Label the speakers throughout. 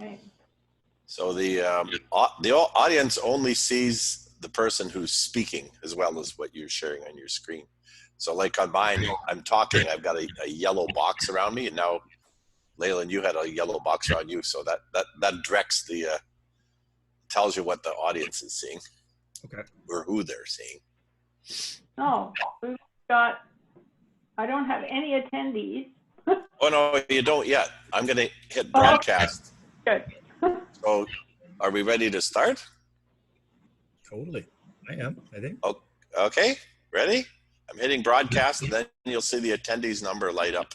Speaker 1: Right.
Speaker 2: So the audience only sees the person who's speaking as well as what you're sharing on your screen. So like on mine, I'm talking, I've got a yellow box around me, and now Leyland, you had a yellow box around you. So that directs tells you what the audience is seeing.
Speaker 3: Okay.
Speaker 2: Or who they're seeing.
Speaker 1: Oh, we've got, I don't have any attendees.
Speaker 2: Oh, no, you don't yet. I'm going to hit broadcast.
Speaker 1: Good.
Speaker 2: So are we ready to start?
Speaker 3: Totally. I am, I think.
Speaker 2: Oh, okay, ready? I'm hitting broadcast, and then you'll see the attendees number light up.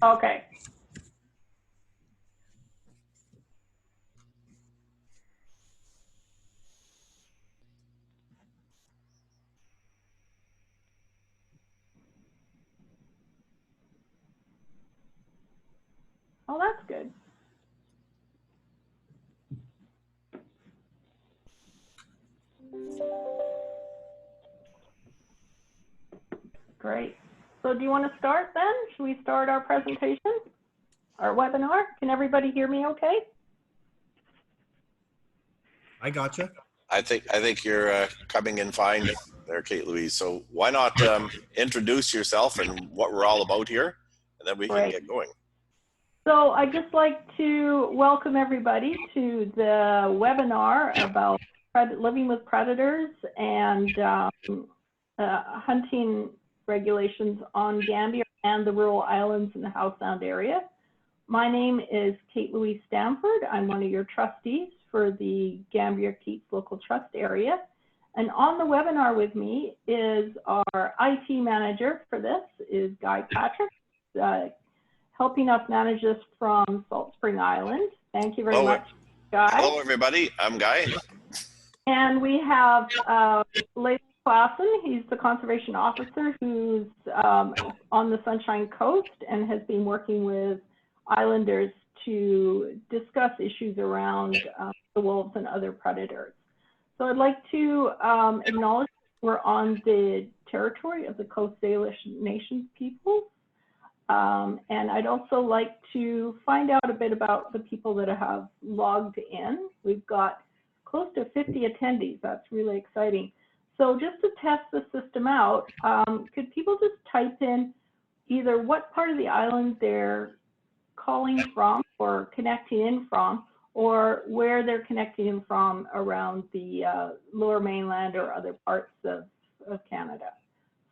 Speaker 1: Okay. Oh, that's good. Great. So do you want to start then? Should we start our presentation, our webinar? Can everybody hear me okay?
Speaker 3: I gotcha.
Speaker 2: I think you're coming in fine there, Kate-Louise. So why not introduce yourself and what we're all about here, and then we can get going.
Speaker 1: So I'd just like to welcome everybody to the webinar about living with predators and hunting regulations on Gambier and the rural islands in the Howe Sound area. My name is Kate-Louise Stamford. I'm one of your trustees for the Gambier Keats Local Trust area. And on the webinar with me is our IT manager for this, is Guy Patrick, helping us manage this from Salt Spring Island. Thank you very much, Guy.
Speaker 2: Hello, everybody. I'm Guy.
Speaker 1: And we have Leyland Klassen. He's the Conservation Officer who's on the Sunshine Coast and has been working with islanders to discuss issues around the wolves and other predators. So I'd like to acknowledge we're on the territory of the Coast Salish Nations peoples. And I'd also like to find out a bit about the people that have logged in. We've got close to 50 attendees. That's really exciting. So just to test the system out, could people just type in either what part of the island they're calling from or connecting in from, or where they're connecting in from around the lower mainland or other parts of Canada.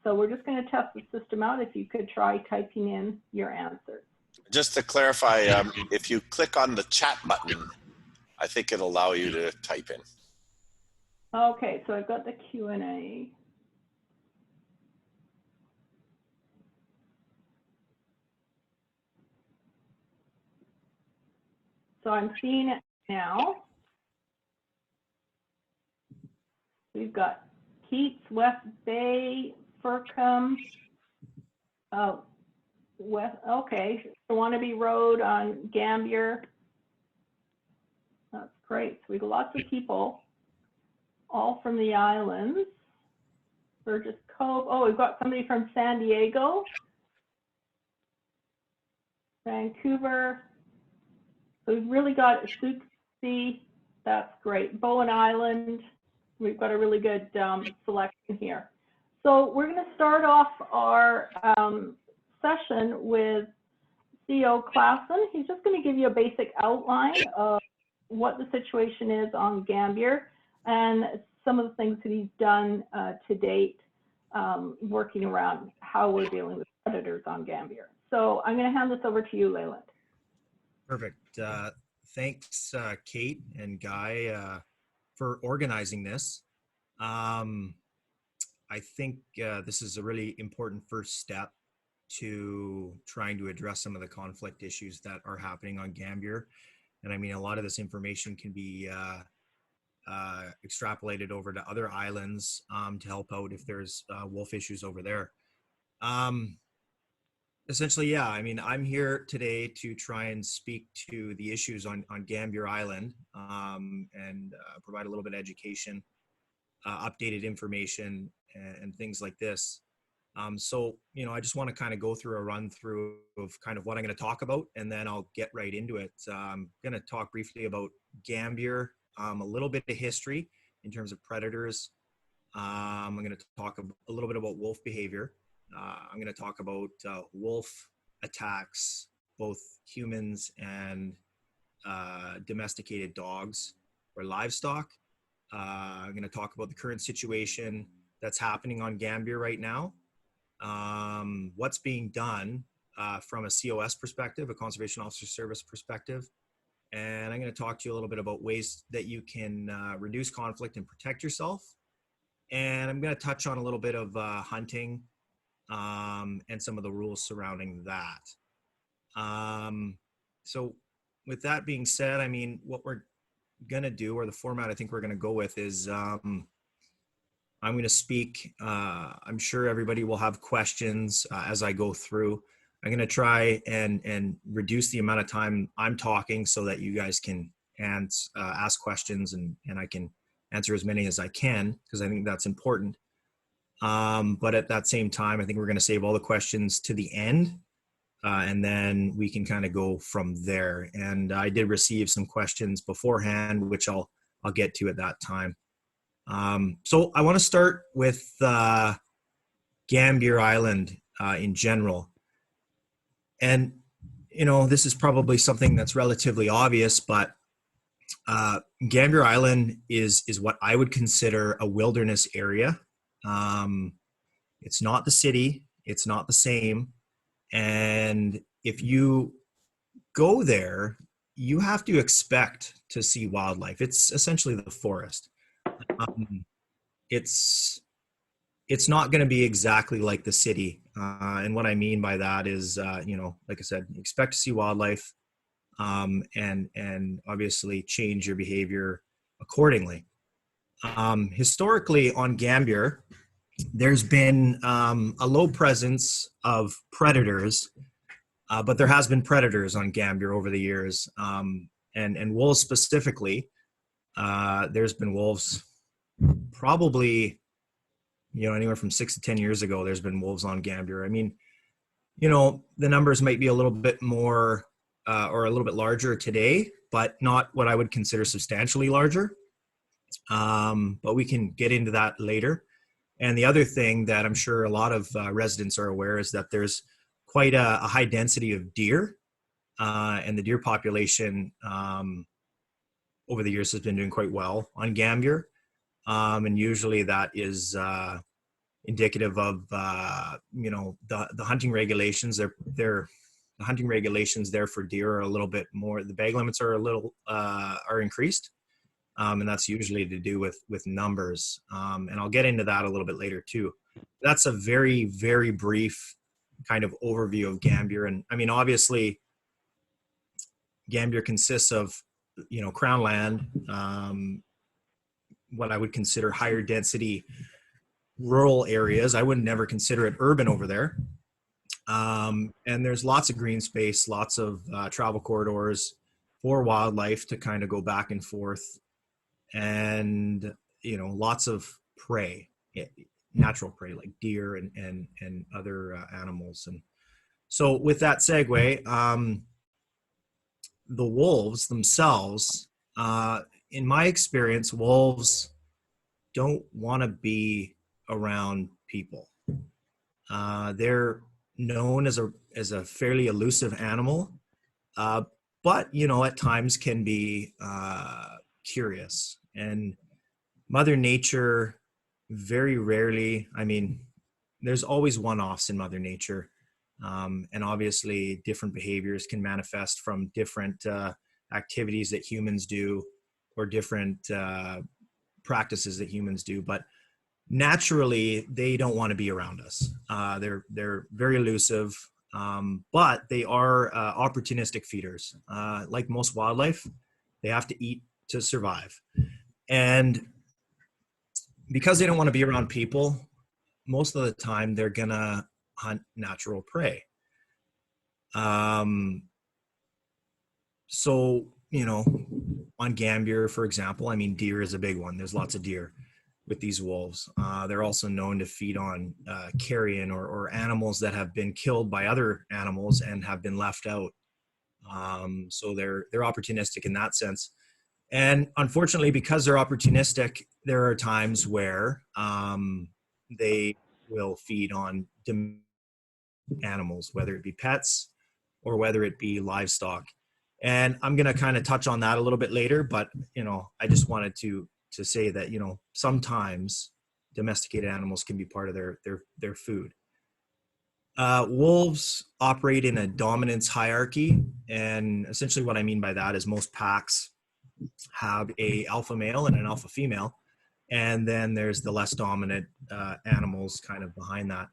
Speaker 1: So we're just going to test the system out. If you could try typing in your answers. Just
Speaker 2: to clarify, if you click on the chat button, I think it'll allow you to type in.
Speaker 1: Okay, so I've got the Q&A. So I'm seeing it now. We've got Keats, West Bay, Furcombe, West, okay, Wannabe Road on Gambier. That's great. So we've got lots of people, all from the islands. Burgess Cove. Oh, we've got somebody from San Diego, Vancouver. So we've really got Suxi. That's great. Bowen Island. We've got a really good selection here. So we're going to start off our session with CEO Klassen. He's just going to give you a basic outline of what the situation is on Gambier and some of the things that he's done to date, working around how we're dealing with predators on Gambier. So I'm going to hand this over to you, Leyland.
Speaker 3: Perfect. Thanks, Kate and Guy, for organizing this. I think this is a really important first step to trying to address some of the conflict issues that are happening on Gambier. And I mean, a lot of this information can be extrapolated over to other islands to help out if there's wolf issues over there. Essentially, yeah, I mean, I'm here today to try and speak to the issues on Gambier Island and provide a little bit of education, updated information, and things like this. So, I just want to kind of go through a run through of kind of what I'm going to talk about, and then I'll get right into it. I'm going to talk briefly about Gambier, a little bit of history in terms of predators. I'm going to talk a little bit about wolf behavior. I'm going to talk about wolf attacks, both humans and domesticated dogs or livestock. I'm going to talk about the current situation that's happening on Gambier right now. What's being done from a COS perspective, a Conservation Officer Service perspective. And I'm going to talk to you a little bit about ways that you can reduce conflict and protect yourself. And I'm going to touch on a little bit of hunting and some of the rules surrounding that. So with that being said, I mean, what we're going to do, or the format I think we're going to go with, is I'm going to speak. I'm sure everybody will have questions as I go through. I'm going to try and reduce the amount of time I'm talking so that you guys can ask questions, and I can answer as many as I can, because I think that's important. But at that same time, I think we're going to save all the questions to the end, and then we can kind of go from there. And I did receive some questions beforehand, which I'll get to at that time. So I want to start with Gambier Island in general. And, this is probably something that's relatively obvious, but Gambier Island is what I would consider a wilderness area. It's not the city. It's not the same. And if you go there, you have to expect to see wildlife. It's essentially the forest. It's not going to be exactly like the city. And what I mean by that is, like I said, expect to see wildlife, and obviously change your behavior accordingly. Historically on Gambier, there's been a low presence of predators, but there has been predators on Gambier over the years, and wolves specifically. There's been wolves probably, anywhere from 6 to 10 years ago. There's been wolves on Gambier. I mean, the numbers might be a little bit more or a little bit larger today, but not what I would consider substantially larger. But we can get into that later. And the other thing that I'm sure a lot of residents are aware is that there's quite a high density of deer, and the deer population over the years has been doing quite well on Gambier. And usually that is indicative of the hunting regulations. The hunting regulations there for deer are a little bit more. The bag limits are a little are increased, and that's usually to do with numbers. And I'll get into that a little bit later too. That's a very, very brief kind of overview of Gambier. And I mean, obviously, Gambier consists of crown land, what I would consider higher density rural areas. I would never consider it urban over there. And there's lots of green space, lots of travel corridors for wildlife to kind of go back and forth, and lots of prey, natural prey like deer and other animals. And so with that segue, the wolves themselves, in my experience, wolves don't want to be around people. They're known as a fairly elusive animal, but at times can be curious. And Mother Nature very rarely, I mean, there's always one-offs in Mother Nature, and obviously different behaviors can manifest from different activities that humans do, or different practices that humans do, but naturally they don't want to be around us. They're very elusive, but they are opportunistic feeders. Like most wildlife, they have to eat to survive. And because they don't want to be around people, most of the time they're gonna hunt natural prey. So, on Gambier, for example, I mean, deer is a big one. There's lots of deer. with these wolves. They're also known to feed on carrion or animals that have been killed by other animals and have been left out. So they're opportunistic in that sense. And unfortunately, because they're opportunistic, there are times where they will feed on animals, whether it be pets or whether it be livestock. And I'm going to kind of touch on that a little bit later, but I just wanted to say that sometimes domesticated animals can be part of their food. Wolves operate in a dominance hierarchy, and essentially what I mean by that is most packs have a alpha male and an alpha female, and then there's the less dominant animals kind of behind that.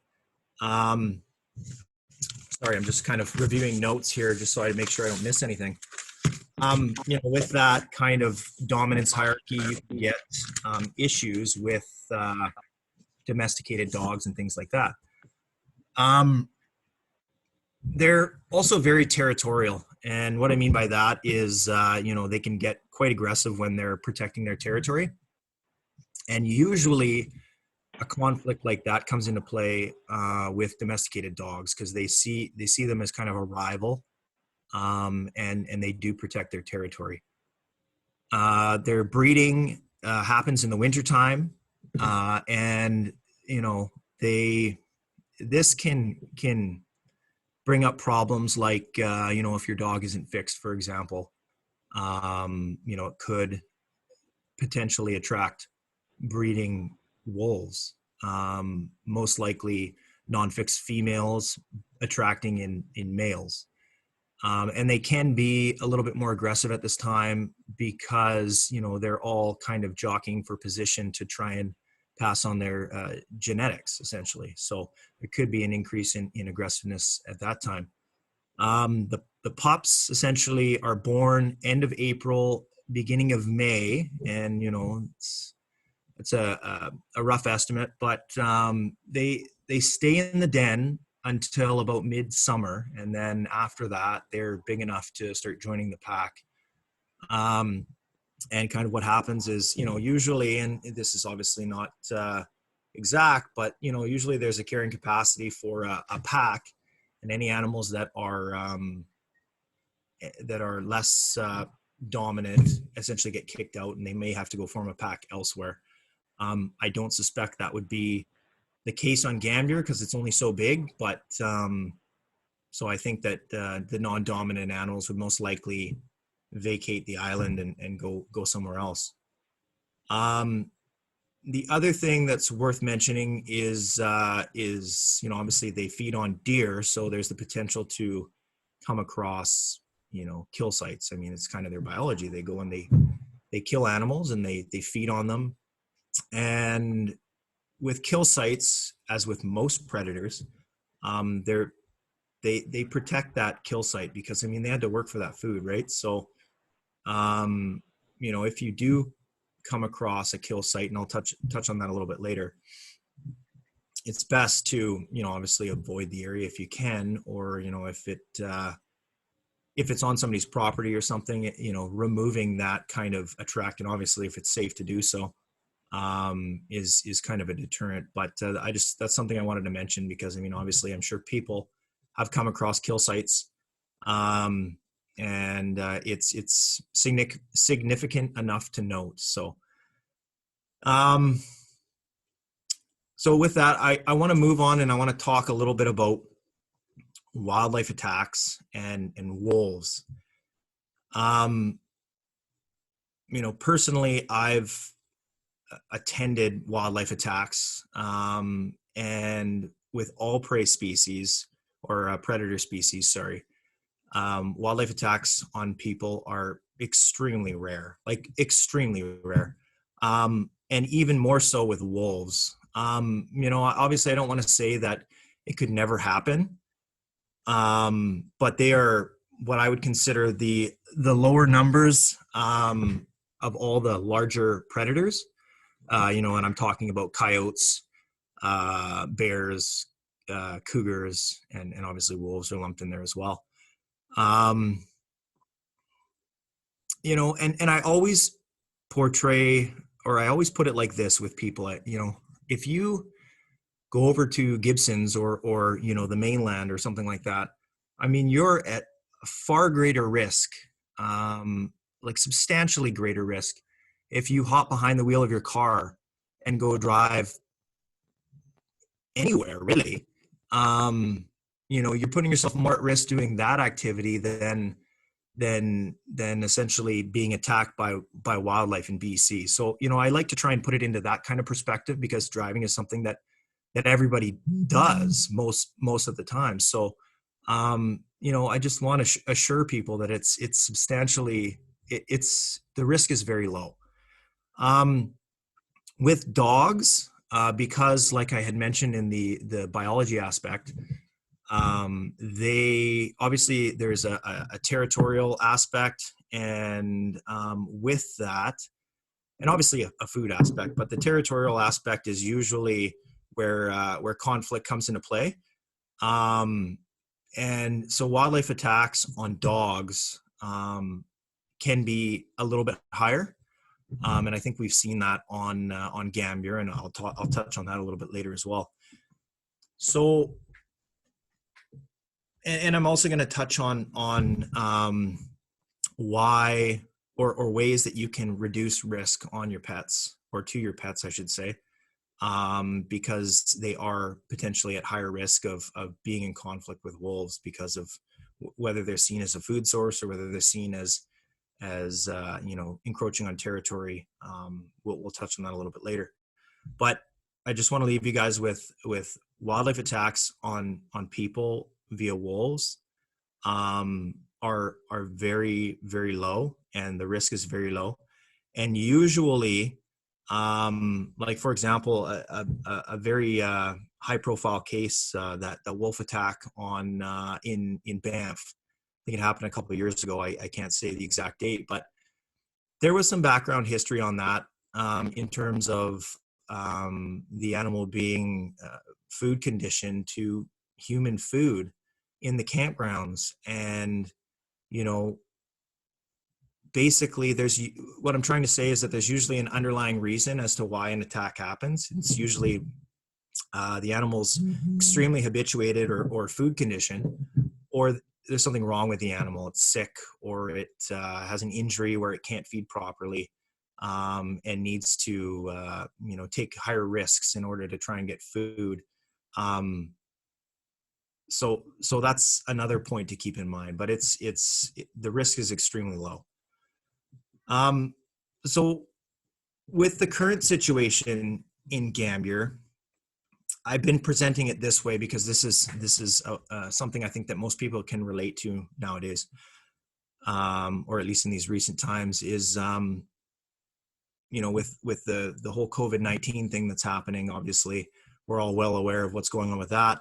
Speaker 3: Sorry, I'm just kind of reviewing notes here just so I make sure I don't miss anything. With that kind of dominance hierarchy, you can get issues with domesticated dogs and things like that. They're also very territorial. And what I mean by that is, they can get quite aggressive when they're protecting their territory. And usually a conflict like that comes into play with domesticated dogs because they see them as kind of a rival, and they do protect their territory. Their breeding happens in the wintertime, and this can bring up problems like if your dog isn't fixed, for example, it could potentially attract breeding wolves, most likely non-fixed females attracting in males. And they can be a little bit more aggressive at this time because, they're all kind of jockeying for position to try and pass on their genetics, essentially. So there could be an increase in aggressiveness at that time. The pups essentially are born end of April, beginning of May, and, it's a rough estimate, but they stay in the den until about midsummer, and then after that they're big enough to start joining the pack. And kind of what happens is, usually, and this is obviously not exact, but usually there's a carrying capacity for a pack, and any animals that are less dominant essentially get kicked out, and they may have to go form a pack elsewhere. I don't suspect that would be the case on Gambier because it's only so big, but so I think that the non-dominant animals would most likely vacate the island and go somewhere else. The other thing that's worth mentioning is obviously they feed on deer, so there's the potential to come across kill sites. I mean, it's kind of their biology. They go and they kill animals and they feed on them. And with kill sites, as with most predators, they protect that kill site because they had to work for that food, right? So if you do come across a kill site, and I'll touch on that a little bit later, it's best to obviously avoid the area if you can, or if it's on somebody's property or something, removing that kind of attract, and obviously if it's safe to do so, is kind of a deterrent. But that's something I wanted to mention because obviously I'm sure people have come across kill sites, and it's significant enough to note. So with that, I want to move on, and I want to talk a little bit about wildlife attacks and wolves. Personally, I've attended wildlife attacks, and with all prey species or predator species, sorry, wildlife attacks on people are extremely rare, and even more so with wolves. Obviously I don't want to say that it could never happen, but they are what I would consider the lower numbers of all the larger predators. And I'm talking about coyotes, bears, cougars, and obviously wolves are lumped in there as well. And I always portray or I always put it like this with people, if you go over to Gibson's or, the mainland or something like that, I mean, you're at a far greater risk, like substantially greater risk, if you hop behind the wheel of your car and go drive anywhere, really. You're putting yourself more at risk doing that activity than essentially being attacked by wildlife in BC. So, I like to try and put it into that kind of perspective, because driving is something that everybody does most of the time. So, I just want to assure people that it's substantially, the risk is very low. With dogs, because like I had mentioned in the biology aspect, they obviously, there's a territorial aspect, and with that, and obviously a food aspect, but the territorial aspect is usually where conflict comes into play. And so wildlife attacks on dogs can be a little bit higher. And I think we've seen that on Gambier, and I'll touch on that a little bit later as well. So, and I'm also going to touch on why or ways that you can reduce risk on your pets, or to your pets, I should say, because they are potentially at higher risk of being in conflict with wolves, because of whether they're seen as a food source or whether they're seen as encroaching on territory. We'll touch on that a little bit later, but I just want to leave you guys with wildlife attacks on people via wolves are very, very low, and the risk is very low. And usually, like for example, a very high profile case, that wolf attack on in Banff. I think it happened a couple of years ago. I can't say the exact date, but there was some background history on that, in terms of the animal being food conditioned to human food in the campgrounds. And, basically what I'm trying to say is that there's usually an underlying reason as to why an attack happens. It's usually the animal's extremely habituated or food conditioned, or there's something wrong with the animal. It's sick, or it has an injury where it can't feed properly, and needs to, take higher risks in order to try and get food. So that's another point to keep in mind, but the risk is extremely low. So with the current situation in Gambier, I've been presenting it this way because this is something I think that most people can relate to nowadays, or at least in these recent times, is with the whole COVID-19 thing that's happening. Obviously, we're all well aware of what's going on with that.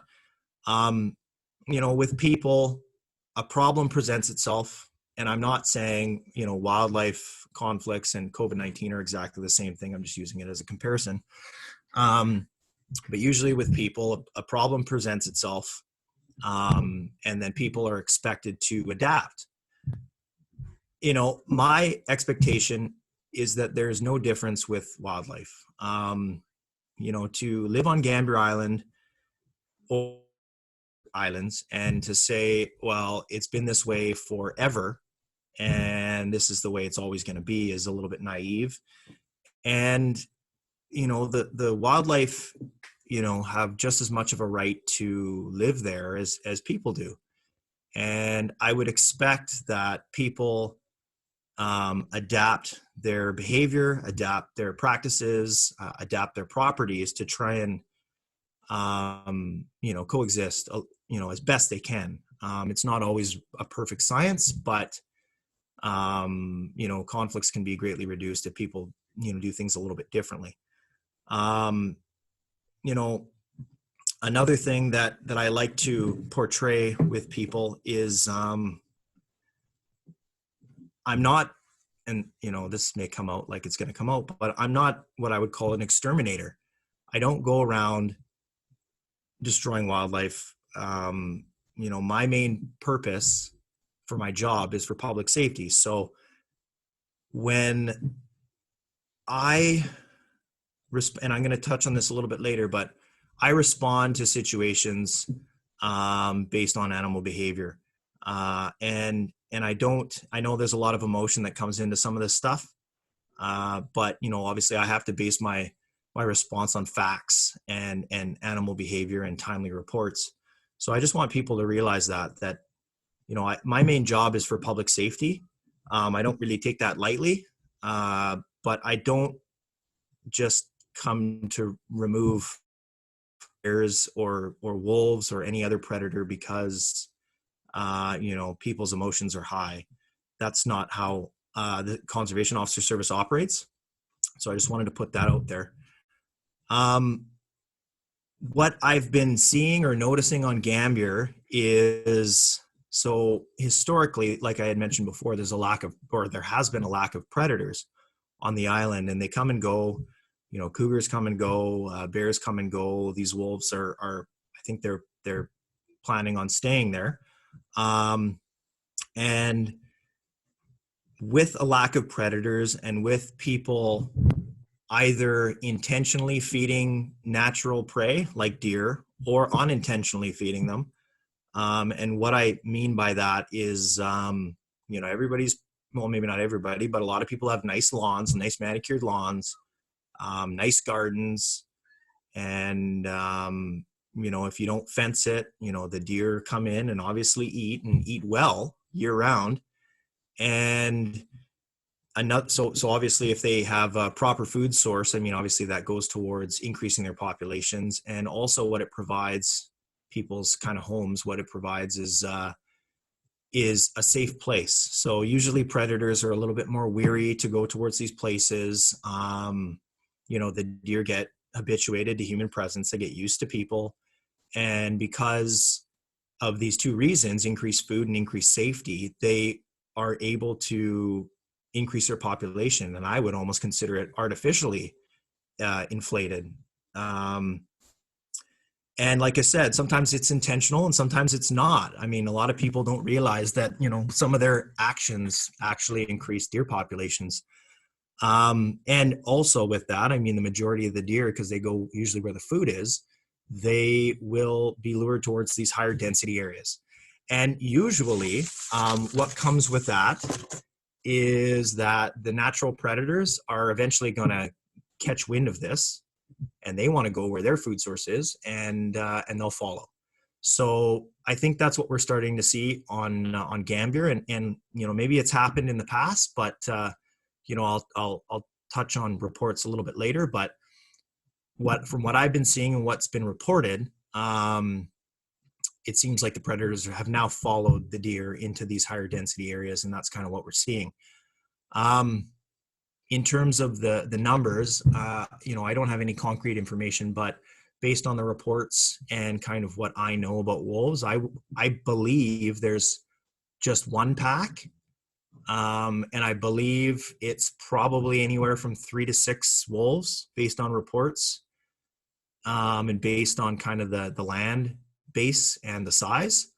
Speaker 3: With people, a problem presents itself, and I'm not saying wildlife conflicts and COVID-19 are exactly the same thing. I'm just using it as a comparison. But usually with people, a problem presents itself, and then people are expected to adapt. My expectation is that there's no difference with wildlife. To live on Gambier Island or islands and to say, well, it's been this way forever, and this is the way it's always going to be, is a little bit naive. And the wildlife have just as much of a right to live there as people do. And I would expect that people adapt their behavior, adapt their practices, adapt their properties to try and coexist as best they can. It's not always a perfect science, but conflicts can be greatly reduced if people do things a little bit differently. Another thing that I like to portray with people is I'm not, and this may come out like it's going to come out, but I'm not what I would call an exterminator. I don't go around destroying wildlife. My main purpose for my job is for public safety. So when and I'm going to touch on this a little bit later, but I respond to situations based on animal behavior. And I know there's a lot of emotion that comes into some of this stuff. But, obviously I have to base my response on facts and animal behavior and timely reports. So I just want people to realize that my main job is for public safety. I don't really take that lightly, but I don't just come to remove bears or wolves or any other predator because people's emotions are high. That's not how the Conservation Officer Service operates. So I just wanted to put that out there. What I've been seeing or noticing on Gambier is, so historically, like I had mentioned before, there has been a lack of predators on the island, and they come and go. Cougars come and go, bears come and go. These wolves are I think they're planning on staying there. And with a lack of predators and with people either intentionally feeding natural prey like deer or unintentionally feeding them. And what I mean by that is, everybody's, well, maybe not everybody, but a lot of people have nice lawns, nice manicured lawns, nice gardens. And, if you don't fence it, the deer come in and obviously eat well year round. And so obviously if they have a proper food source, obviously that goes towards increasing their populations. And also what it provides people's kind of homes, what it provides is a safe place. So usually predators are a little bit more weary to go towards these places. The deer get habituated to human presence. They get used to people. And because of these two reasons, increased food and increased safety, they are able to increase their population. And I would almost consider it artificially inflated. And like I said, sometimes it's intentional and sometimes it's not. A lot of people don't realize that, some of their actions actually increase deer populations. And also with that, the majority of the deer, because they go usually where the food is, they will be lured towards these higher density areas. And usually what comes with that is that the natural predators are eventually going to catch wind of this, and they want to go where their food source is, and they'll follow. So I think that's what we're starting to see on Gambier, and maybe it's happened in the past, but I'll touch on reports a little bit later. But from what I've been seeing and what's been reported, it seems like the predators have now followed the deer into these higher density areas, and that's kind of what we're seeing. In terms of the numbers, I don't have any concrete information, but based on the reports and kind of what I know about wolves, I believe there's just one pack. And I believe it's probably anywhere from 3 to 6 wolves based on reports, and based on kind of the land base and the size.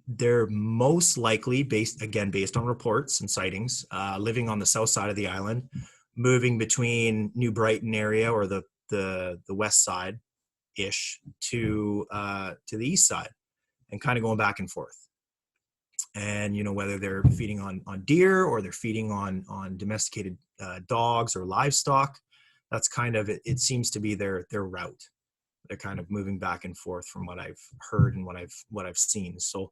Speaker 3: They're most likely based on reports and sightings, living on the south side of the island, moving between New Brighton area or the west side ish to the east side, and kind of going back and forth. And whether they're feeding on deer or they're feeding on domesticated dogs or livestock, that's kind of it seems to be their route. They're kind of moving back and forth from what I've heard and what I've seen. So,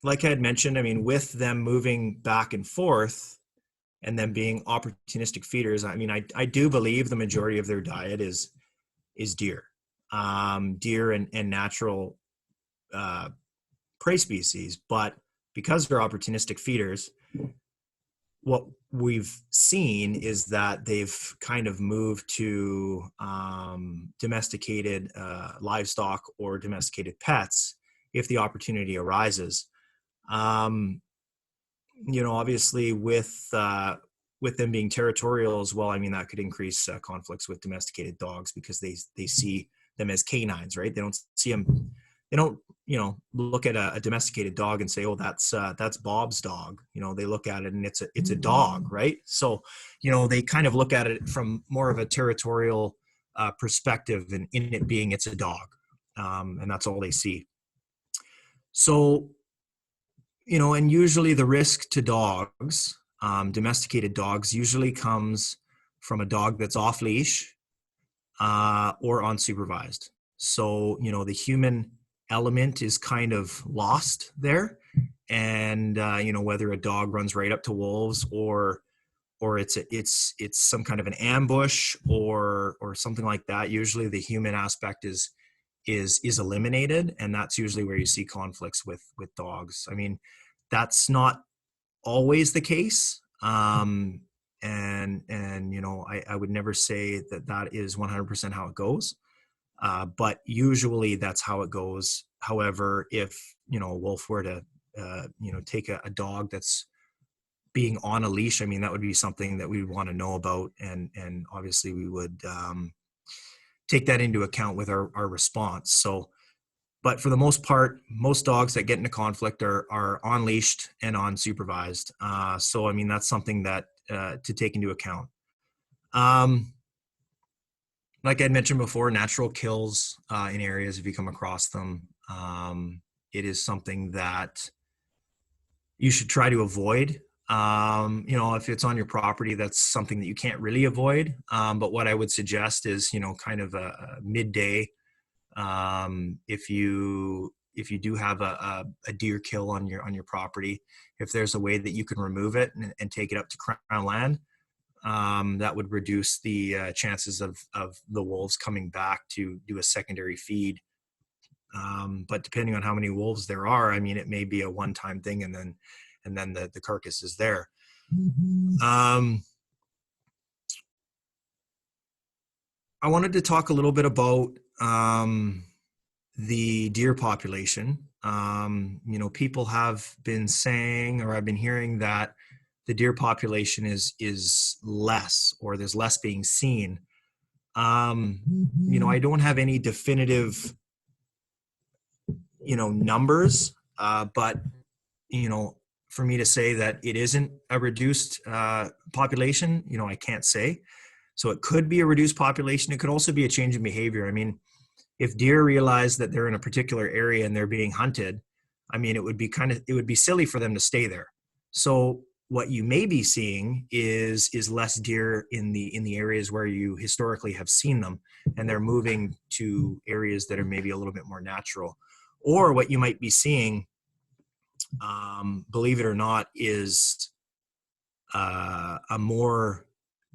Speaker 3: like I had mentioned, with them moving back and forth and them being opportunistic feeders, I do believe the majority of their diet is deer, deer and natural prey species. But because they're opportunistic feeders, what we've seen is that they've kind of moved to domesticated livestock or domesticated pets if the opportunity arises. Obviously with them being territorial as well, that could increase conflicts with domesticated dogs because they see them as canines, right? They don't see them look at a domesticated dog and say, oh, that's Bob's dog. They look at it and it's a dog, right? So, they kind of look at it from more of a territorial perspective, and in it being it's a dog, and that's all they see. So, and usually the risk to dogs, domesticated dogs, usually comes from a dog that's off leash or unsupervised. So, the human element is kind of lost there. And, whether a dog runs right up to wolves or it's some kind of an ambush or something like that, usually the human aspect is eliminated. And that's usually where you see conflicts with dogs. I mean, that's not always the case. And I would never say that is 100% how it goes. But usually that's how it goes. However, if, a wolf were to, take a dog that's being on a leash, I mean, that would be something that we would want to know about. And obviously we would take that into account with our response. So, but for the most part, most dogs that get into conflict are unleashed and unsupervised. So, I mean, that's something that to take into account. Like I mentioned before, natural kills in areas, if you come across them, it is something that you should try to avoid. If it's on your property, that's something that you can't really avoid. But what I would suggest is, kind of a midday. If you do have a deer kill on your property, if there's a way that you can remove it and take it up to Crown land, that would reduce the chances of the wolves coming back to do a secondary feed. But depending on how many wolves there are, I mean, it may be a one-time thing, and then the carcass is there. I wanted to talk a little bit about the deer population. People have been saying, or I've been hearing, that the deer population is less, or there's less being seen. I don't have any definitive, numbers, but, for me to say that it isn't a reduced population, I can't say. So it could be a reduced population. It could also be a change in behavior. I mean, if deer realize that they're in a particular area and they're being hunted, I mean, it would be silly for them to stay there. So what you may be seeing is less deer in the areas where you historically have seen them, and they're moving to areas that are maybe a little bit more natural. Or what you might be seeing, believe it or not, is a more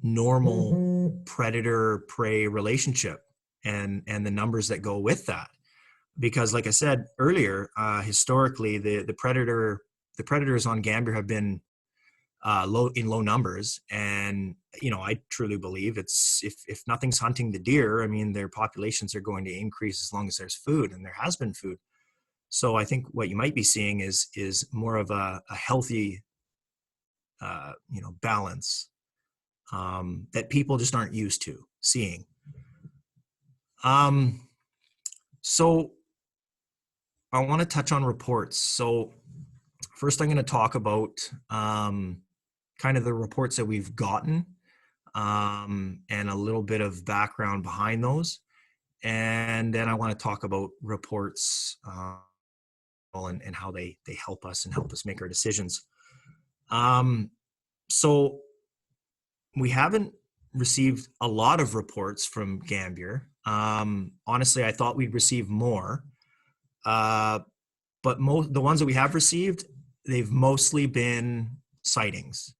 Speaker 3: normal predator-prey relationship, and the numbers that go with that. Because, like I said earlier, historically the predators on Gambier have been low numbers, and I truly believe it's if nothing's hunting the deer, I mean, their populations are going to increase as long as there's food, and there has been food. So I think what you might be seeing is more of a healthy balance that people just aren't used to seeing. So I want to touch on reports. So first I'm going to talk about kind of the reports that we've gotten, and a little bit of background behind those. And then I want to talk about reports and how they help us and help us make our decisions. So we haven't received a lot of reports from Gambier. Honestly, I thought we'd receive more. But the ones that we have received, they've mostly been sightings.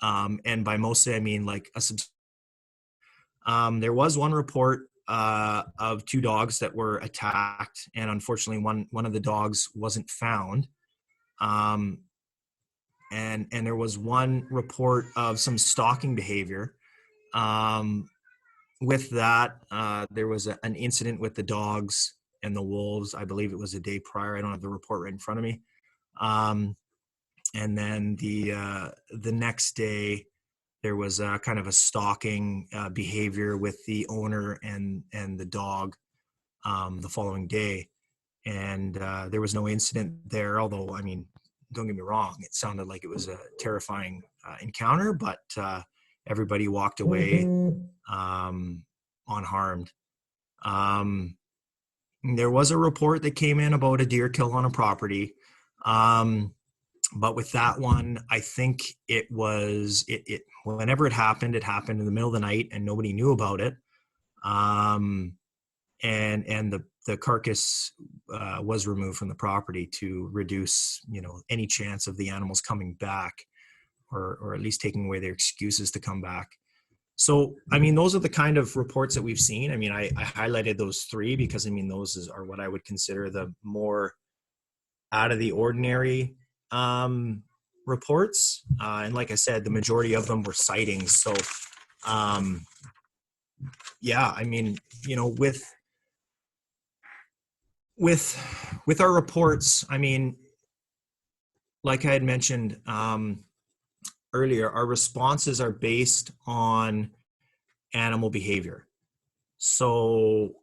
Speaker 3: And by mostly, I mean like there was one report of 2 dogs that were attacked, and unfortunately one of the dogs wasn't found. And there was one report of some stalking behavior. With that, there was an incident with the dogs and the wolves. I believe it was a day prior. I don't have the report right in front of me. And then the next day, there was kind of a stalking behavior with the owner and the dog the following day. and there was no incident there. Although, I mean, don't get me wrong, it sounded like it was a terrifying encounter, but everybody walked away unharmed. There was a report that came in about a deer kill on a property. But with that one, I think it was, whenever it happened in the middle of the night and nobody knew about it. And the carcass was removed from the property to reduce, any chance of the animals coming back, or at least taking away their excuses to come back. So, I mean, those are the kind of reports that we've seen. I mean, I highlighted those three because, I mean, those are what I would consider the more out of the ordinary reports. And like I said, the majority of them were sightings. So, yeah, I mean, with our reports, I mean, like I had mentioned earlier, our responses are based on animal behavior. So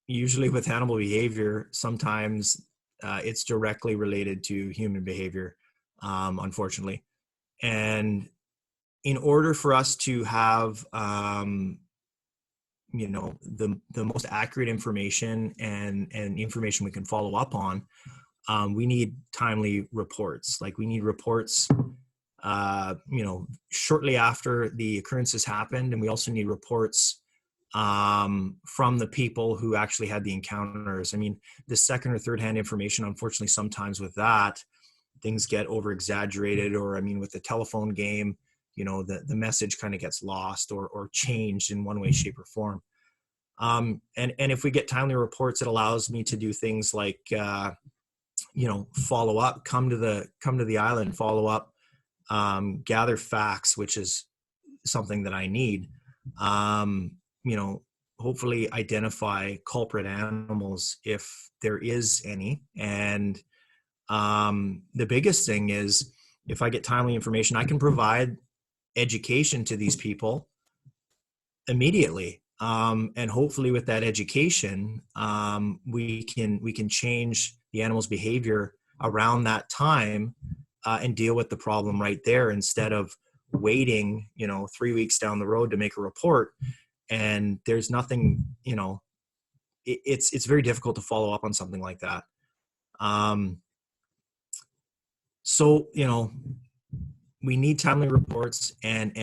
Speaker 3: usually with animal behavior, sometimes it's directly related to human behavior, unfortunately. And in order for us to have the most accurate information and information we can follow up on, we need timely reports. Like, we need reports shortly after the occurrences happened, and we also need reports from the people who actually had the encounters. I mean, the second or third hand information, unfortunately, sometimes with that, things get over exaggerated, or, I mean, with the telephone game, the message kind of gets lost or changed in one way, shape, or form. And if we get timely reports, it allows me to do things like, follow up, come to the island, follow up, gather facts, which is something that I need, hopefully identify culprit animals if there is any. And the biggest thing is, if I get timely information, I can provide education to these people immediately. And hopefully with that education, we can change the animal's behavior around that time, and deal with the problem right there, instead of waiting, 3 weeks down the road to make a report. And there's nothing, it's very difficult to follow up on something like that. So, we need timely reports, and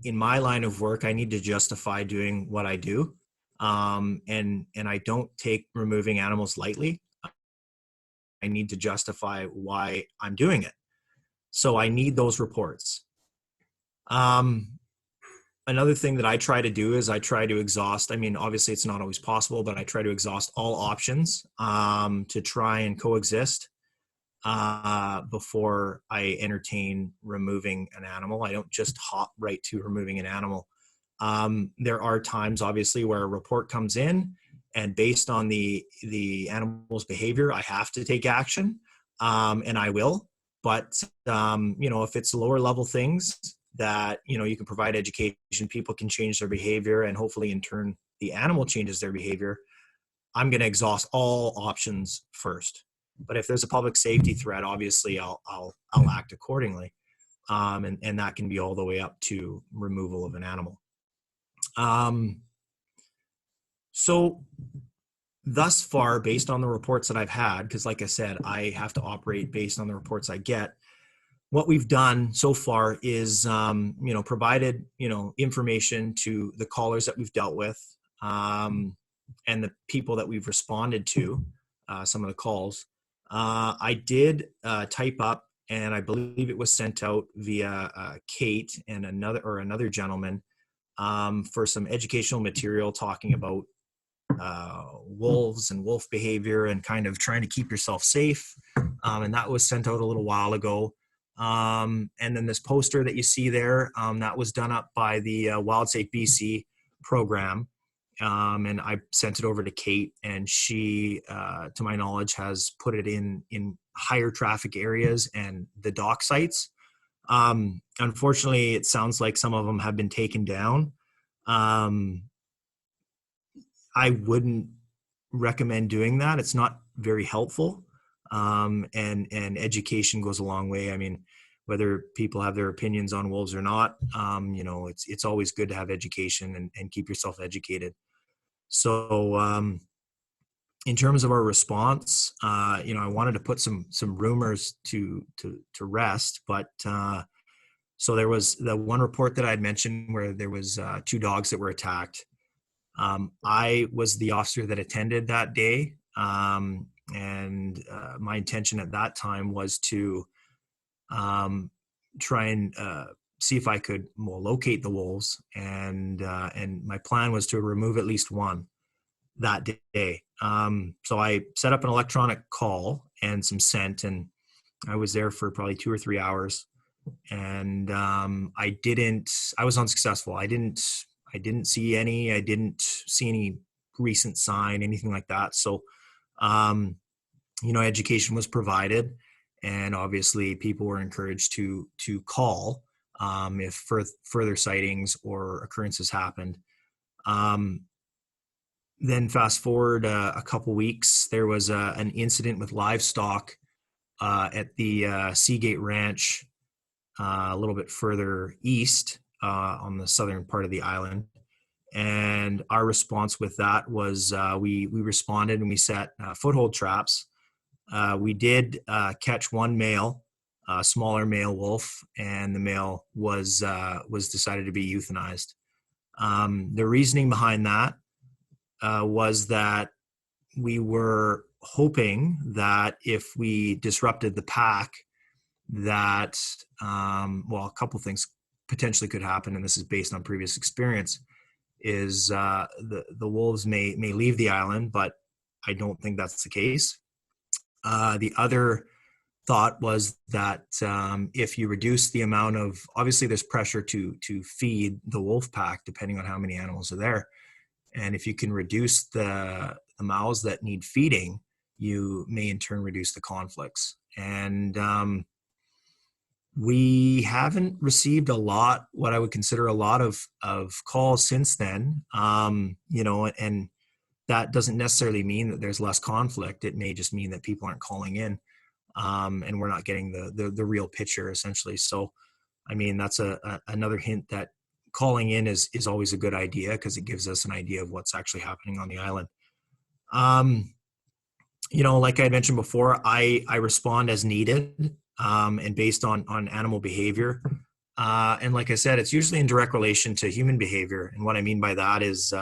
Speaker 3: in my line of work, I need to justify doing what I do. And I don't take removing animals lightly. I need to justify why I'm doing it. So I need those reports. Another thing that I try to do is I try to exhaust, I mean, obviously it's not always possible, but I try to exhaust all options to try and coexist before I entertain removing an animal. I don't just hop right to removing an animal. There are times, obviously, where a report comes in, and based on the animal's behavior, I have to take action, and I will. But, if it's lower level things that, you can provide education, people can change their behavior, and hopefully in turn, the animal changes their behavior, I'm going to exhaust all options first. But if there's a public safety threat, obviously I'll act accordingly. And that can be all the way up to removal of an animal. So thus far, based on the reports that I've had, because like I said, I have to operate based on the reports I get, what we've done so far is, provided, information to the callers that we've dealt with, and the people that we've responded to, some of the calls. I did type up, and I believe it was sent out via Kate and another gentleman, for some educational material talking about wolves and wolf behavior and kind of trying to keep yourself safe. And that was sent out a little while ago. And then this poster that you see there, that was done up by the Wild Safe BC program. And I sent it over to Kate, and she, to my knowledge, has put it in higher traffic areas and the dock sites. Unfortunately, it sounds like some of them have been taken down. I wouldn't recommend doing that. It's not very helpful. And education goes a long way. I mean, whether people have their opinions on wolves or not, you know, it's always good to have education and keep yourself educated. So, in terms of our response, you know, I wanted to put some rumors to rest, but so there was the one report that I had mentioned where there was 2 dogs that were attacked. I was the officer that attended that day, and my intention at that time was to try and see if I could locate the wolves, and my plan was to remove at least one that day. So I set up an electronic call and some scent, and I was there for probably 2 or 3 hours, and I was unsuccessful. I didn't see any recent sign, anything like that. So, you know, education was provided, and obviously people were encouraged to call if further sightings or occurrences happened. Then fast forward a couple weeks, there was an incident with livestock at the Seagate Ranch, a little bit further east on the southern part of the island. And our response with that was we responded and we set foothold traps. We did catch one male, a smaller male wolf, and the male was decided to be euthanized. The reasoning behind that was that we were hoping that if we disrupted the pack, that a couple things potentially could happen, and this is based on previous experience. Is the wolves may leave the island, but I don't think that's the case. The other thought was that if you reduce the amount of, obviously there's pressure to feed the wolf pack depending on how many animals are there, and if you can reduce the mouths that need feeding, you may in turn reduce the conflicts. And we haven't received what I would consider a lot of calls since then, you know, and that doesn't necessarily mean that there's less conflict. It may just mean that people aren't calling in, and we're not getting the real picture, essentially. So, I mean, that's another hint that calling in is always a good idea, because it gives us an idea of what's actually happening on the island. You know, like I mentioned before, I respond as needed, and based on animal behavior. And like I said, it's usually in direct relation to human behavior. And what I mean by that is,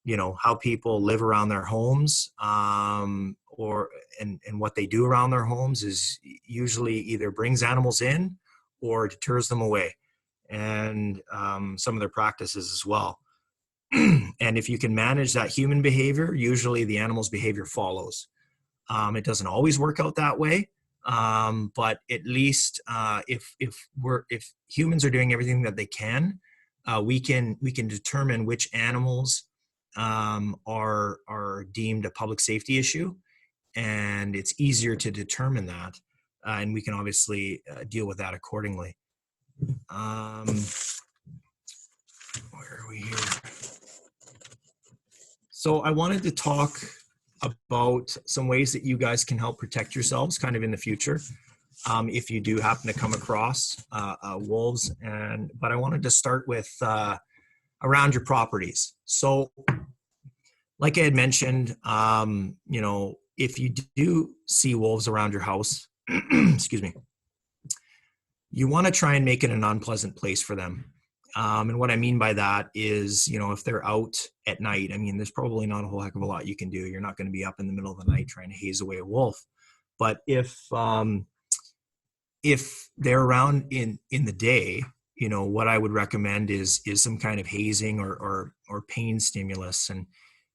Speaker 3: you know, how people live around their homes, and what they do around their homes is usually either brings animals in or deters them away, and some of their practices as well. And if you can manage that human behavior, usually the animal's behavior follows. It doesn't always work out that way, but at least if humans are doing everything that they can, we can determine which animals are deemed a public safety issue, and it's easier to determine that, and we can obviously deal with that accordingly. Where are we here? So I wanted to talk about some ways that you guys can help protect yourselves kind of in the future, if you do happen to come across wolves. But I wanted to start with around your properties. So like I had mentioned, you know, if you do see wolves around your house, excuse me, you want to try and make it an unpleasant place for them. And what I mean by that is, you know, if they're out at night, I mean, there's probably not a whole heck of a lot you can do. You're not going to be up in the middle of the night trying to haze away a wolf. But if they're around in the day, you know, what I would recommend is some kind of hazing or pain stimulus. And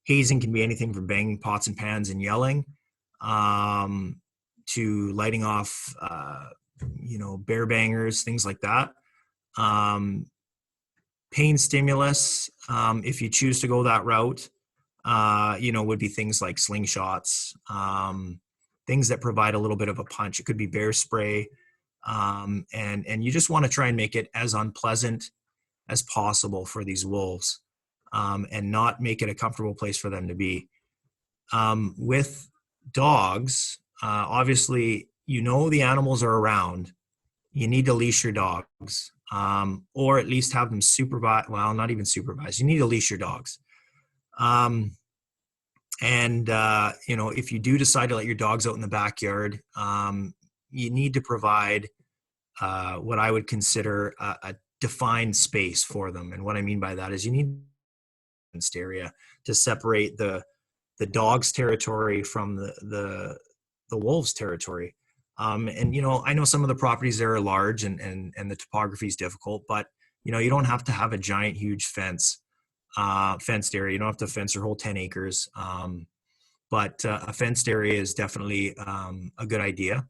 Speaker 3: hazing can be anything from banging pots and pans and yelling, to lighting off, you know, bear bangers, things like that. Pain stimulus, if you choose to go that route, you know, would be things like slingshots, things that provide a little bit of a punch. It could be bear spray, and you just want to try and make it as unpleasant as possible for these wolves, and not make it a comfortable place for them to be. With dogs, obviously, the animals are around. You need to leash your dogs, or at least have them supervised. Well, not even supervised. You need to leash your dogs. If you do decide to let your dogs out in the backyard, you need to provide what I would consider a defined space for them. And what I mean by that is you need a fenced area to separate the dog's territory from the wolves' territory. I know some of the properties there are large and the topography is difficult, but you don't have to have a giant, huge fenced area. You don't have to fence your whole 10 acres. But a fenced area is definitely a good idea.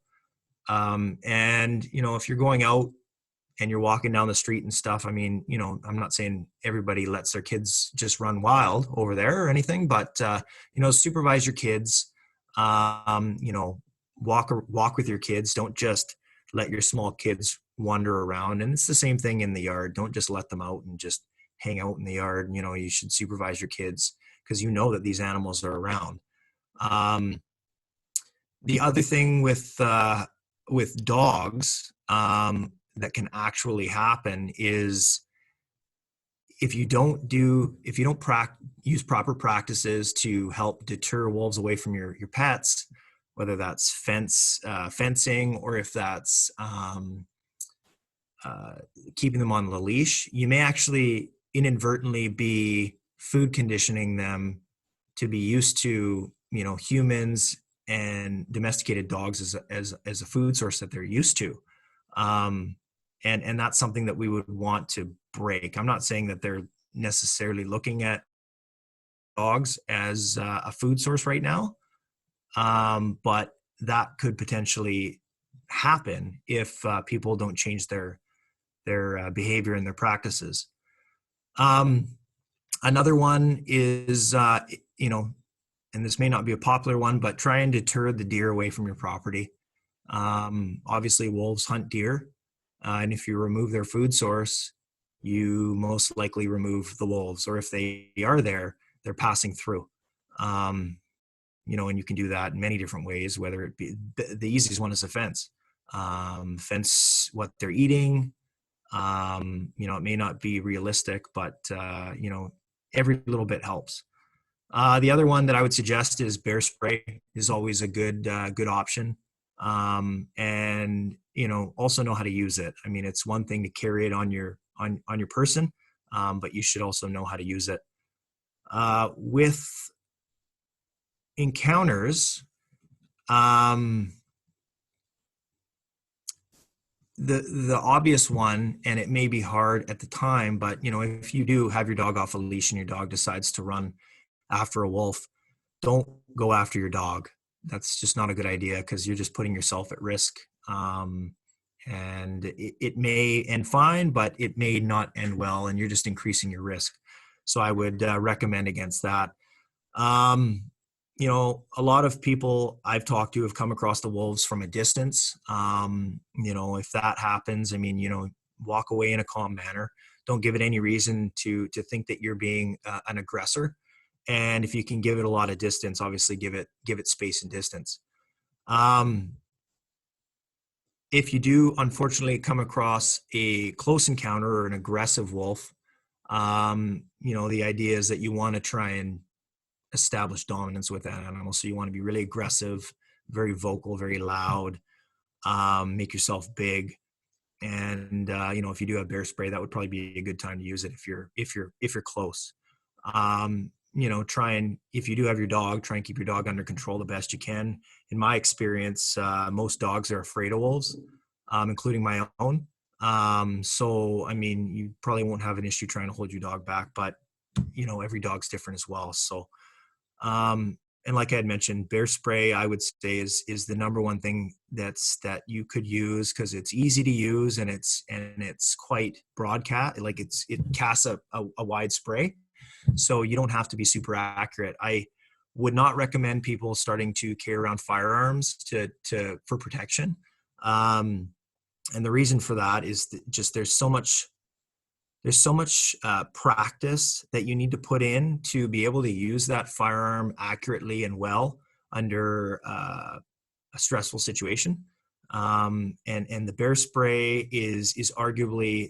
Speaker 3: If you're going out and you're walking down the street and stuff, I'm not saying everybody lets their kids just run wild over there or anything, but, supervise your kids, walk with your kids. Don't just let your small kids wander around. And it's the same thing in the yard. Don't just let them out and just hang out in the yard. You should supervise your kids because that these animals are around. The other thing with dogs that can actually happen is if you don't use proper practices to help deter wolves away from your pets, whether that's fencing or if that's keeping them on the leash, you may actually inadvertently be food conditioning them to be used to humans and domesticated dogs as a food source that they're used to. And that's something that we would want to break. I'm not saying that they're necessarily looking at dogs as a food source right now, but that could potentially happen if people don't change their behavior and their practices. Another one is, and this may not be a popular one, but try and deter the deer away from your property. Obviously, wolves hunt deer, and if you remove their food source, you most likely remove the wolves, or if they are there, they're passing through. And you can do that in many different ways, whether it be the easiest one is a fence. Fence what they're eating. It may not be realistic, but every little bit helps. The other one that I would suggest is bear spray is always a good option. Also know how to use it. It's one thing to carry it on your person, but you should also know how to use it. With encounters, the obvious one, and it may be hard at the time, but if you do have your dog off a leash and your dog decides to run after a wolf, don't go after your dog. That's just not a good idea because you're just putting yourself at risk. And it may end fine, but it may not end well, and you're just increasing your risk. So I would recommend against that. A lot of people I've talked to have come across the wolves from a distance. If that happens, walk away in a calm manner. Don't give it any reason to think that you're being an aggressor. And if you can give it a lot of distance, obviously give it space and distance. If you do unfortunately come across a close encounter or an aggressive wolf, the idea is that you want to try and establish dominance with that animal. So you want to be really aggressive, very vocal, very loud, make yourself big. And, if you do have bear spray, that would probably be a good time to use it if you're close. If you do have your dog, try and keep your dog under control the best you can. In my experience, most dogs are afraid of wolves, including my own. You probably won't have an issue trying to hold your dog back, but every dog's different as well. So, and like I had mentioned, bear spray, I would say is the number one thing that you could use because it's easy to use and it's quite broadcast. Like it casts a wide spray. So you don't have to be super accurate. I would not recommend people starting to carry around firearms for protection. And the reason for that is just there's so much there's so much practice that you need to put in to be able to use that firearm accurately and well under a stressful situation. And the bear spray is arguably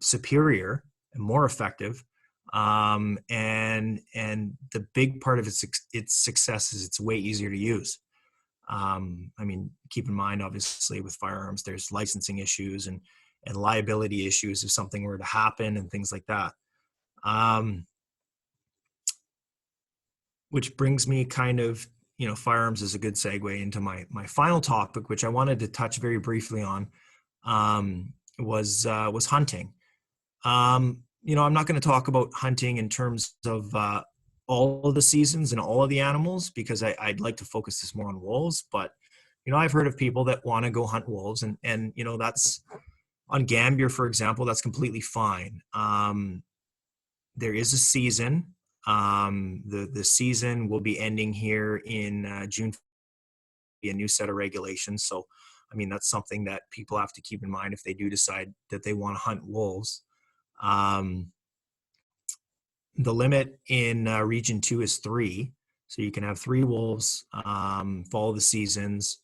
Speaker 3: superior and more effective. And the big part of its success is it's way easier to use. I mean, keep in mind, obviously, with firearms, there's licensing issues and liability issues if something were to happen and things like that. Which brings me kind of, firearms is a good segue into my final topic, which I wanted to touch very briefly on, was hunting. I'm not going to talk about hunting in terms of all of the seasons and all of the animals, because I'd like to focus this more on wolves. But, I've heard of people that want to go hunt wolves, and that's on Gambier, for example, that's completely fine. There is a season. The season will be ending here in June, be a new set of regulations. So, I mean, that's something that people have to keep in mind if they do decide that they want to hunt wolves. The limit in Region 2 is 3. So you can have 3 wolves, follow the seasons.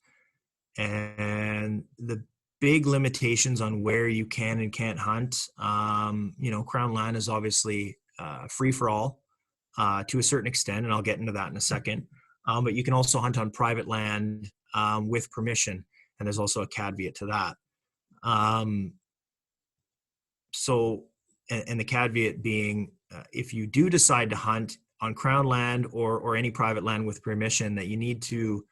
Speaker 3: And the big limitations on where you can and can't hunt, Crown land is obviously free for all to a certain extent, and I'll get into that in a second. But you can also hunt on private land with permission, and there's also a caveat to that. And the caveat being, if you do decide to hunt on Crown land or any private land with permission, that you need to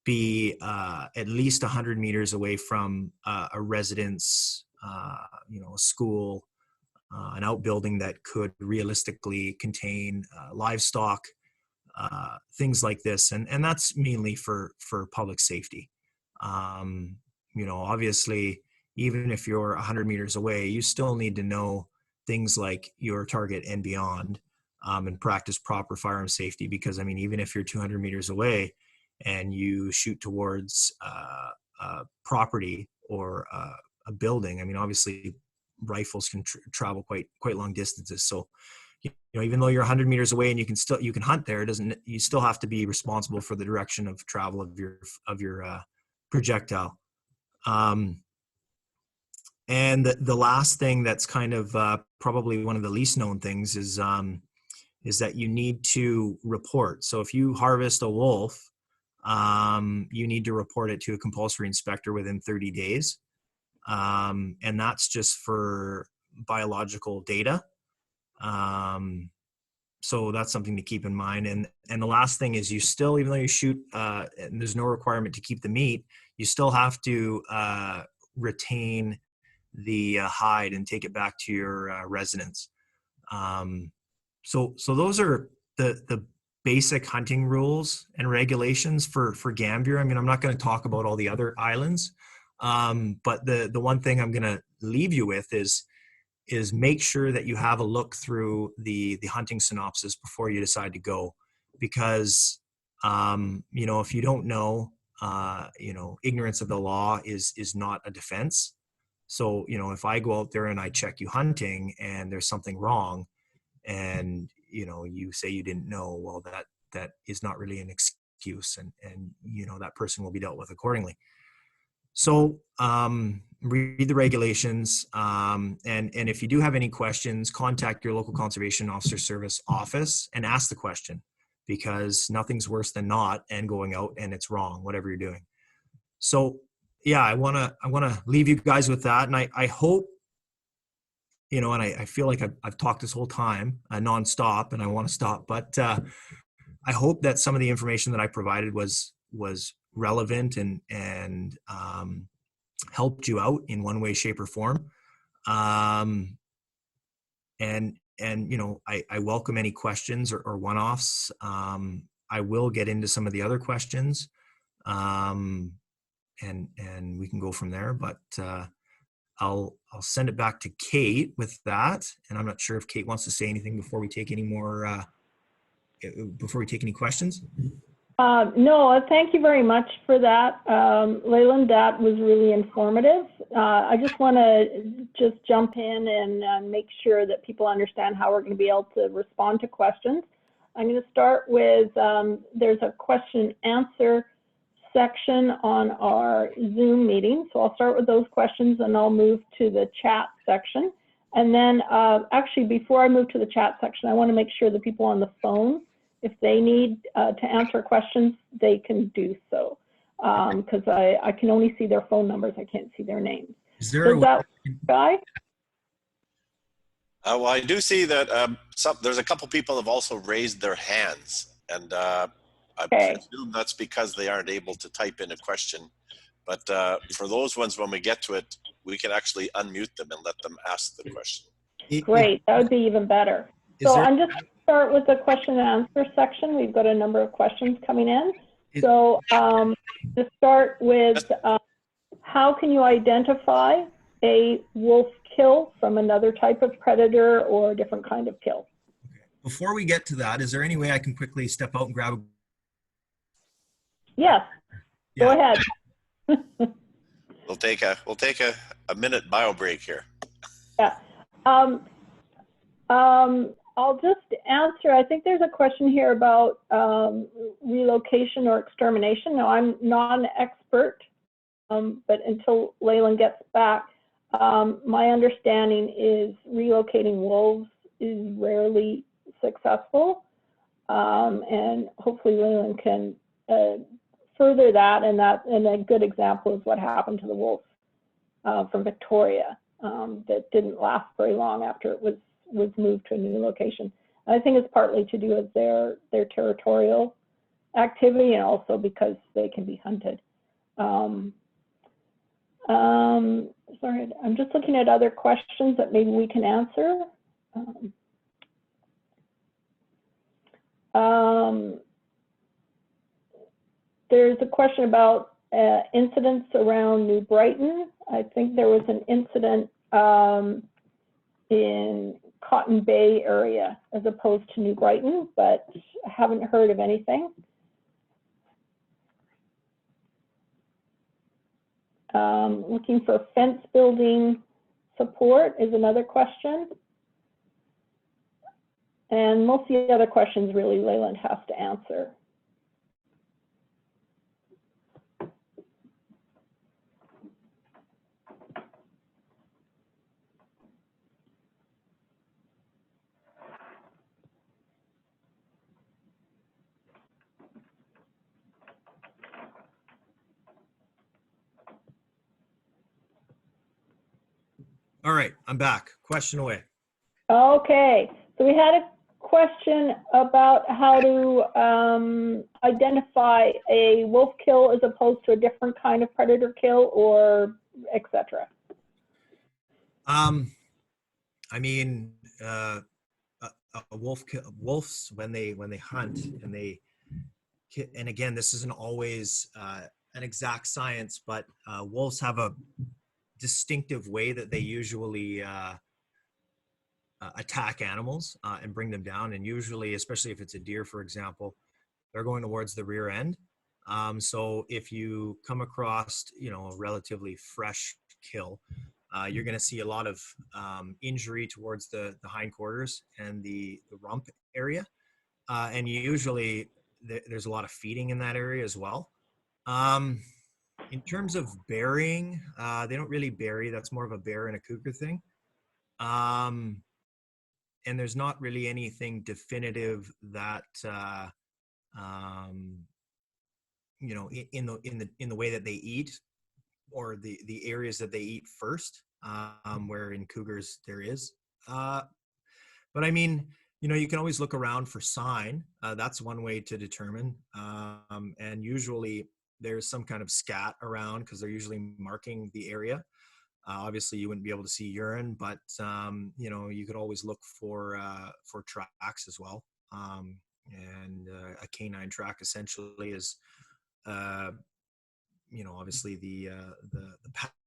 Speaker 3: be at least 100 meters away from a residence, a school, an outbuilding that could realistically contain livestock, things like this. And that's mainly for public safety. Obviously, even if you're 100 meters away, you still need to know things like your target and beyond, and practice proper firearm safety. Because, I mean, even if you're 200 meters away and you shoot towards property or a building, I mean, obviously rifles can travel quite long distances. So, even though you're 100 meters away and you can hunt there, you still have to be responsible for the direction of travel of your projectile. And the last thing that's kind of probably one of the least known things is that you need to report. So if you harvest a wolf, you need to report it to a compulsory inspector within 30 days. And that's just for biological data. So that's something to keep in mind. And the last thing is, you still, even though you shoot, and there's no requirement to keep the meat, you still have to retain the hide and take it back to your residence. So those are the basic hunting rules and regulations for Gambier. I mean, I'm not going to talk about all the other islands, but the one thing I'm going to leave you with is make sure that you have a look through the hunting synopsis before you decide to go, because if you don't know, ignorance of the law is not a defense. So, if I go out there and I check you hunting and there's something wrong, and, you say you didn't know, well, that is not really an excuse, and that person will be dealt with accordingly. So, read the regulations, and if you do have any questions, contact your local Conservation Officer Service office and ask the question, because nothing's worse than not and going out and it's wrong, whatever you're doing. So, yeah, I want to leave you guys with that. And I hope, and I feel like I've talked this whole time nonstop, and I want to stop, but I hope that some of the information that I provided was relevant and helped you out in one way, shape, or form. And I welcome any questions or one-offs. I will get into some of the other questions. And we can go from there, but I'll send it back to Kate with that. And I'm not sure if Kate wants to say anything before we take any more, before we take any questions.
Speaker 1: No, thank you very much for that, Leyland. That was really informative. I just want to jump in and make sure that people understand how we're going to be able to respond to questions. I'm going to start with, there's a question and answer section on our Zoom meeting. So I'll start with those questions and I'll move to the chat section. And then actually, before I move to the chat section, I want to make sure the people on the phone, if they need to answer questions, they can do so. Because I can only see their phone numbers. I can't see their names.
Speaker 3: Is there
Speaker 1: Does that guy?
Speaker 2: Well, I do see that there's a couple people have also raised their hands, and I presume that's because they aren't able to type in a question. But for those ones, when we get to it, we can actually unmute them and let them ask the question.
Speaker 1: Great, that would be even better. So I'm just going to start with the question and answer section. We've got a number of questions coming in. So to start with, how can you identify a wolf kill from another type of predator or a different kind of kill?
Speaker 3: Okay. Before we get to that, is there any way I can quickly step out and grab a...
Speaker 1: Yes, go ahead.
Speaker 2: We'll take a minute bio break here.
Speaker 1: Yeah. I'll just answer. I think there's a question here about relocation or extermination. Now, I'm not an expert, but until Leyland gets back, my understanding is relocating wolves is rarely successful, and hopefully Leyland can further that. And a good example is what happened to the wolf from Victoria that didn't last very long after it was moved to a new location. And I think it's partly to do with their territorial activity and also because they can be hunted. Sorry, I'm just looking at other questions that maybe we can answer. There's a question about incidents around New Brighton. I think there was an incident in Cotton Bay area as opposed to New Brighton, but I haven't heard of anything. Looking for fence building support is another question. And most of the other questions really Leyland has to answer.
Speaker 3: All right, I'm back. Question away.
Speaker 1: Okay, so we had a question about how to identify a wolf kill as opposed to a different kind of predator kill, or etc.
Speaker 3: I mean, wolves when they hunt and again, this isn't always an exact science, but wolves have a distinctive way that they usually attack animals and bring them down. And usually, especially if it's a deer, for example, they're going towards the rear end. So if you come across, a relatively fresh kill, you're going to see a lot of injury towards the hindquarters and the rump area. And usually there's a lot of feeding in that area as well. In terms of burying, they don't really bury. That's more of a bear and a cougar thing. And there's not really anything definitive that in the way that they eat or the areas that they eat first, where in cougars there is. But I mean, you can always look around for sign. That's one way to determine. And usually there's some kind of scat around because they're usually marking the area. Obviously, you wouldn't be able to see urine, but you could always look for tracks as well. And a canine track essentially is, obviously the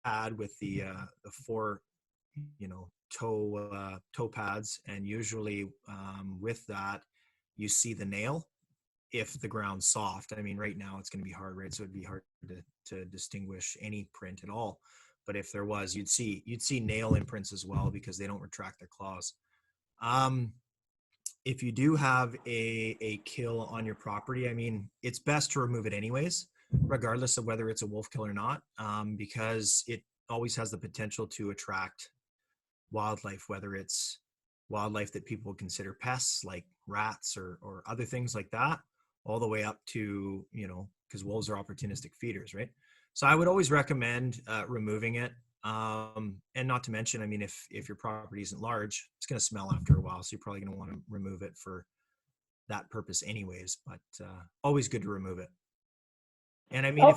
Speaker 3: pad with the four, toe pads, and usually with that you see the nail. if the ground's soft. I mean, right now it's going to be hard, right? So it'd be hard to distinguish any print at all. But if there was, you'd see nail imprints as well, because they don't retract their claws. If you do have a kill on your property, I mean, it's best to remove it anyways, regardless of whether it's a wolf kill or not, because it always has the potential to attract wildlife, whether it's wildlife that people would consider pests like rats or other things like that, all the way up to, you know, because wolves are opportunistic feeders, right? So I would always recommend removing it. And not to mention, I mean, if your property isn't large, it's going to smell after a while. So you're probably going to want to remove it for that purpose anyways, but always good to remove it. And I mean,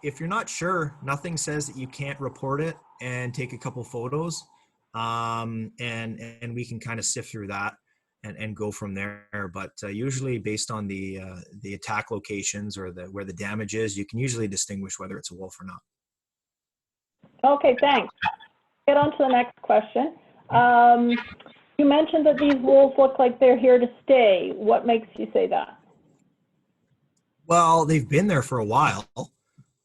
Speaker 3: if you're not sure, nothing says that you can't report it and take a couple photos, and we can kind of sift through that and go from there. But usually based on the attack locations or where the damage is, you can usually distinguish whether it's a wolf or not.
Speaker 1: Okay, thanks. Get on to the next question. You mentioned that these wolves look like they're here to stay. What makes you say that?
Speaker 3: Well, they've been there for a while.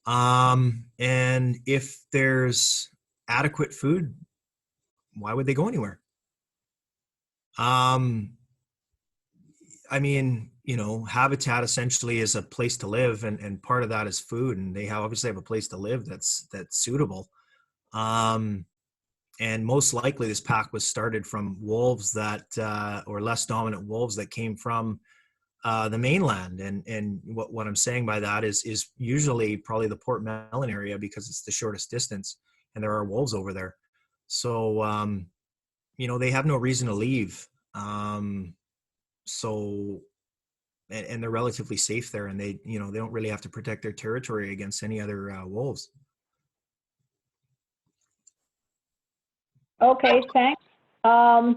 Speaker 3: And if there's adequate food, why would they go anywhere? I mean, you know, habitat essentially is a place to live, and part of that is food, and they obviously have a place to live that's suitable. And most likely this pack was started from wolves that, or less dominant wolves that came from the mainland. And what I'm saying by that is usually probably the Port Mellon area, because it's the shortest distance and there are wolves over there. So, you know, they have no reason to leave. So, and they're relatively safe there, and they, you know, they don't really have to protect their territory against any other wolves.
Speaker 1: Okay, thanks. I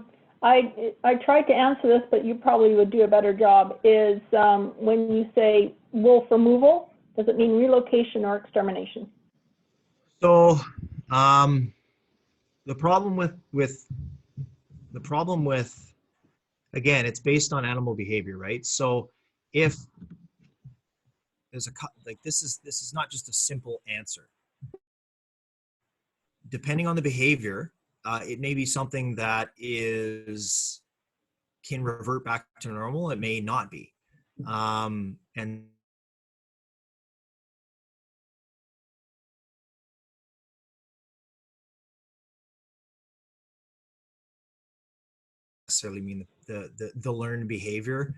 Speaker 1: tried to answer this, but you probably would do a better job. Is when you say wolf removal, does it mean relocation or extermination?
Speaker 3: So, the problem with again, it's based on animal behavior, right? So if there's this is not just a simple answer. Depending on the behavior, it may be something that can revert back to normal. It may not be. And necessarily mean the learned behavior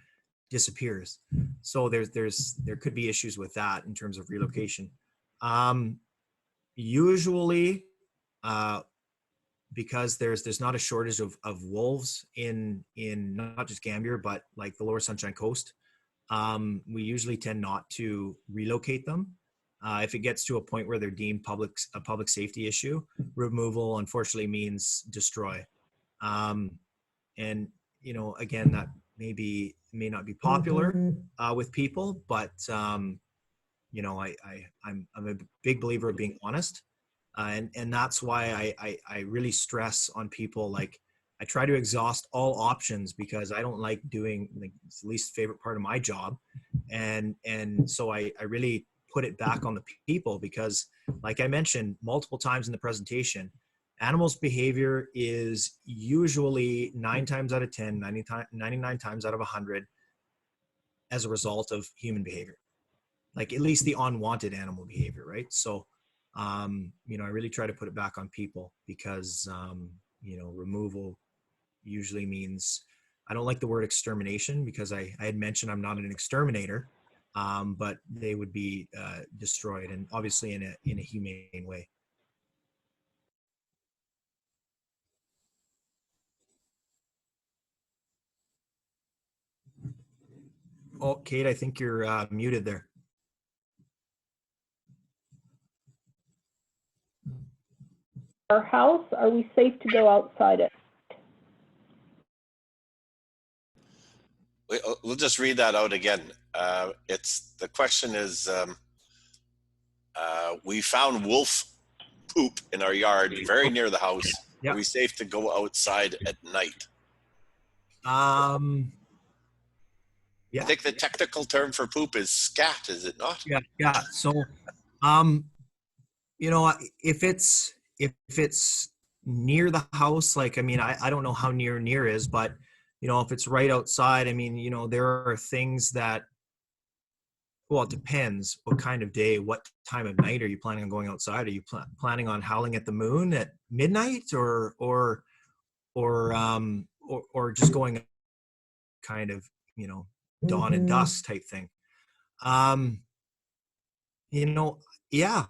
Speaker 3: disappears. So there could be issues with that in terms of relocation. Usually, because there's not a shortage of wolves in not just Gambier, but like the Lower Sunshine Coast, we usually tend not to relocate them. If it gets to a point where they're deemed a public safety issue, removal unfortunately means destroy. And you know, again, that may not be popular with people, but you know, I'm a big believer of being honest, and that's why I really stress on people. Like, I try to exhaust all options, because I don't like doing, like, it's the least favorite part of my job, and so I really put it back on the people, because, like I mentioned multiple times in the presentation, animals' behavior is usually 9 times out of 10, 99 times out of 100 as a result of human behavior, like at least the unwanted animal behavior, right? So, you know, I really try to put it back on people, because, you know, removal usually means, I don't like the word extermination, because I had mentioned I'm not an exterminator, but they would be destroyed, and obviously in a humane way. Oh, Kate, I think you're muted there.
Speaker 1: Our house, are we safe to go outside it?
Speaker 2: We'll just read that out again. The question is, we found wolf poop in our yard very near the house.
Speaker 3: Yeah.
Speaker 2: Are we safe to go outside at night? I think the technical term for poop is scat, is it not?
Speaker 3: Yeah. So, you know, if it's near the house, like, I mean, I don't know how near is, but, you know, if it's right outside, I mean, you know, there are things that, well, it depends what kind of day, what time of night are you planning on going outside? Are you planning on howling at the moon at midnight, or just going kind of, you know, dawn and dusk type thing? You know, yeah,